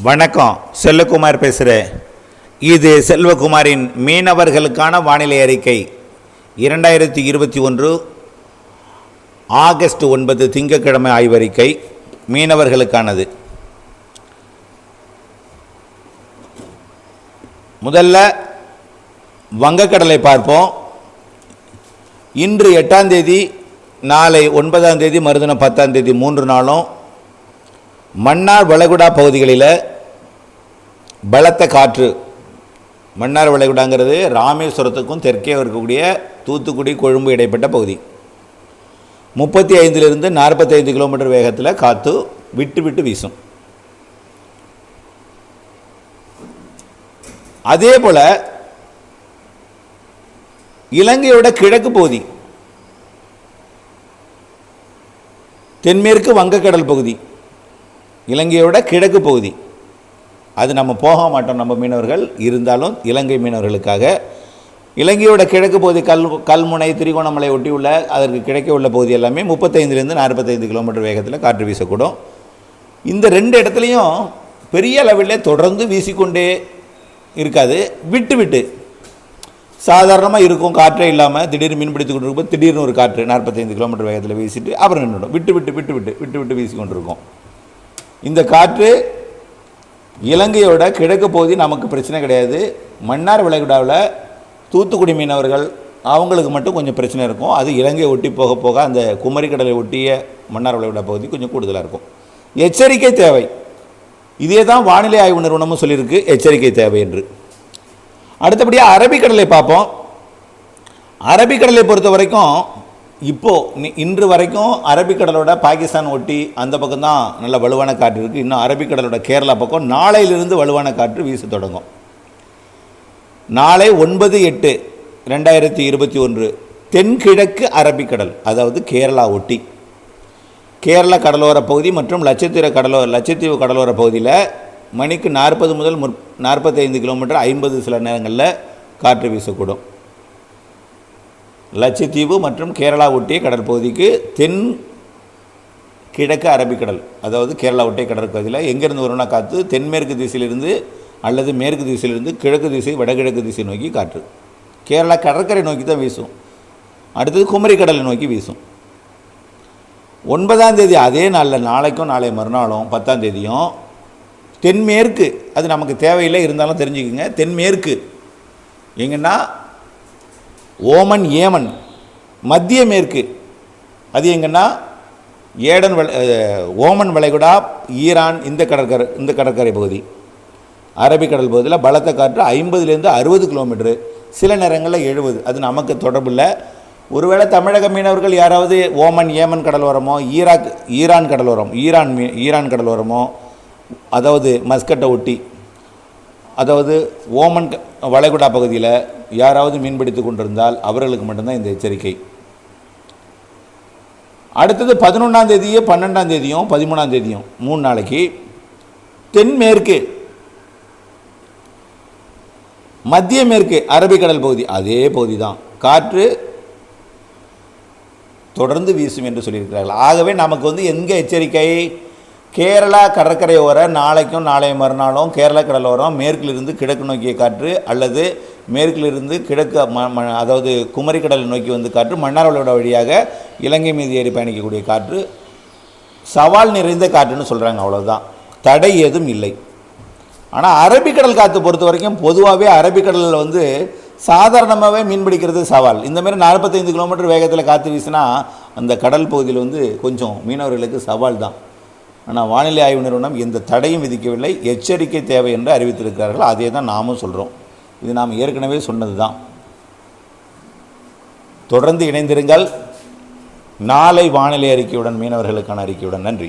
வணக்கம், செல்வகுமார் பேசுகிறேன். இது செல்வகுமாரின் மீனவர்களுக்கான வானிலை அறிக்கை 2021 ஆகஸ்ட் 9 திங்கட்கிழமை ஆய்வறிக்கை மீனவர்களுக்கானது. முதல்ல வங்கக்கடலை பார்ப்போம். இன்று 8ஆம் தேதி, நாளை 9ஆம் தேதி, மறுதினம் 10ஆம் தேதி 3 நாளும் மன்னார் வளைகுடா பகுதிகளில் பலத்த காற்று. மன்னார் வளைகுடாங்கிறது ராமேஸ்வரத்துக்கும் தெற்கே இருக்கக்கூடிய தூத்துக்குடி கொழும்பு இடைப்பட்ட பகுதி. 35 to 45 கிலோமீட்டர் வேகத்தில் காற்று விட்டு விட்டு வீசும். அதே போல் இலங்கையோட கிழக்கு பகுதி, தென்மேற்கு வங்கக்கடல் பகுதி, இலங்கையோட கிழக்கு பகுதி, அது நம்ம போக மாட்டோம் நம்ம மீனவர்கள். இருந்தாலும் இலங்கை மீனவர்களுக்காக இலங்கையோட கிழக்கு பகுதி கல்முனை திரிகோணமலை ஒட்டி உள்ள அதற்கு கிழக்கே உள்ள பகுதி எல்லாமே 35 to 45 கிலோமீட்டர் வேகத்தில் காற்று வீசக்கூடும். இந்த 2 இடத்துலையும் பெரிய அளவில் தொடர்ந்து வீசிக்கொண்டே இருக்காது, விட்டு விட்டு சாதாரணமாக இருக்கும். காற்றே இல்லாமல் திடீர்னு மீன்பிடித்து கொண்டு இருக்கும்போது திடீர்னு ஒரு காற்று 45 கிலோமீட்டர் வேகத்தில் வீசிட்டு அப்புறம் நின்றுடும். விட்டு விட்டு விட்டு விட்டு விட்டு விட்டு வீசி கொண்டிருக்கும். இந்த காற்று இலங்கையோட கிழக்கு பகுதி நமக்கு பிரச்சனை கிடையாது. மன்னார் வளைகுடாவில் தூத்துக்குடி மீனவர்கள் அவங்களுக்கு மட்டும் கொஞ்சம் பிரச்சனை இருக்கும். அது இலங்கையை ஒட்டி போக போக அந்த குமரிக்கடலை ஒட்டிய மன்னார் வளைகுடா பகுதி கொஞ்சம் கூடுதலாக இருக்கும். எச்சரிக்கை தேவை. இதே தான் வானிலை ஆய்வு நிறுவனமும் சொல்லியிருக்கு, எச்சரிக்கை தேவை என்று. அடுத்தபடியாக அரபிக்கடலை பார்ப்போம். அரபிக்கடலை பொறுத்த வரைக்கும் இன்று வரைக்கும் அரபிக்கடலோட பாகிஸ்தான் ஒட்டி அந்த பக்கம் தான் நல்ல வலுவான காற்று இருக்குது. இன்னும் அரபிக்கடலோட கேரளா பக்கம் நாளையிலிருந்து வலுவான காற்று வீச தொடங்கும். நாளை 9/8/2021 தென்கிழக்கு அரபிக்கடல், அதாவது கேரளா ஒட்டி கேரள கடலோர பகுதி மற்றும் லட்சத்தீவு கடலோர பகுதியில் மணிக்கு 40 முதல் 45 கிலோமீட்டர் 50 சில நேரங்களில் காற்று வீசக்கூடும். லட்சத்தீவு மற்றும் கேரளா ஒட்டிய கடல் பகுதிக்கு தென் கிழக்கு அரபிக்கடல், அதாவது கேரளா ஒட்டிய கடற்பகுதியில் எங்கேருந்து வரும்னா காற்று தென்மேற்கு திசையிலிருந்து அல்லது மேற்கு திசையிலிருந்து கிழக்கு திசை வடகிழக்கு திசை நோக்கி காற்று கேரளா கடற்கரை நோக்கி தான் வீசும். அடுத்தது குமரிக்கடலை நோக்கி வீசும். 9ஆம் தேதி அதே நாளில், நாளைக்கும் நாளை மறுநாளும் 10ஆம் தேதியும் தென்மேற்கு, அது நமக்கு தேவையில்லை இருந்தாலும் தெரிஞ்சுக்கோங்க, தென்மேற்கு எங்கன்னா ஓமன் ஏமன், மத்திய மேற்கு அது எங்கன்னா ஓமன் வளைகுடா, ஈரான், இந்த கடற்கரை பகுதி, அரபிக்கடல் பகுதியில் பலத்த காற்று 50 to 60 கிலோமீட்டரு, சில நேரங்களில் 70. அது நமக்கு தொடர்பில்லை. ஒருவேளை தமிழக மீனவர்கள் யாராவது ஓமன் ஏமன் கடலோரமோ ஈரான் கடலோரமோ, அதாவது மஸ்கட்டை ஒட்டி, அதாவது ஓமன் வளைகுடா பகுதியில் யாராவது மீன்பிடித்து கொண்டிருந்தால் அவர்களுக்கு மட்டும்தான் இந்த எச்சரிக்கை. அடுத்தது 11ஆம் தேதியும் 12ஆம் தேதியும் 13ஆம் தேதியும் 3 நாளைக்கு தென்மேற்கு மத்திய மேற்கு அரபிக்கடல் பகுதி, அதே பகுதி தான் காற்று தொடர்ந்து வீசும் என்று சொல்லியிருக்கிறார்கள். ஆகவே நமக்கு எங்கே எச்சரிக்கை? கேரளா கடற்கரையோர நாளைக்கும் நாளை மறுநாளும் கேரளா கடலோரம் மேற்கிலிருந்து கிழக்கு நோக்கிய காற்று அல்லது மேற்கிலிருந்து கிழக்கு அதாவது குமரிக்கடலை நோக்கி காற்று மன்னார் வளைகுடா வழியாக இலங்கை மீது ஏறி பயணிக்கக்கூடிய காற்று சவால் நிறைந்த காற்றுன்னு சொல்கிறாங்க. அவ்வளோதான், தடை ஏதும் இல்லை. ஆனால் அரபிக்கடல் காற்று பொறுத்த வரைக்கும் பொதுவாகவே அரபிக்கடலில் சாதாரணமாகவே மீன்பிடிக்கிறது சவால். இந்தமாரி 45 கிலோமீட்டர் வேகத்தில் காற்று வீசினா அந்த கடல் பகுதியில் கொஞ்சம் மீனவர்களுக்கு சவால் தான். ஆனால் வானிலை ஆய்வு நிறுவனம் எந்த தடையும் விதிக்கவில்லை, எச்சரிக்கை தேவை என்று அறிவித்திருக்கிறார்கள். அதே தான் நாமும் சொல்கிறோம். இது நாம் ஏற்கனவே சொன்னது தான். தொடர்ந்து இணைந்திருங்கள். நாளை வானிலை அறிக்கையுடன், மீனவர்களுக்கான அறிக்கையுடன். நன்றி.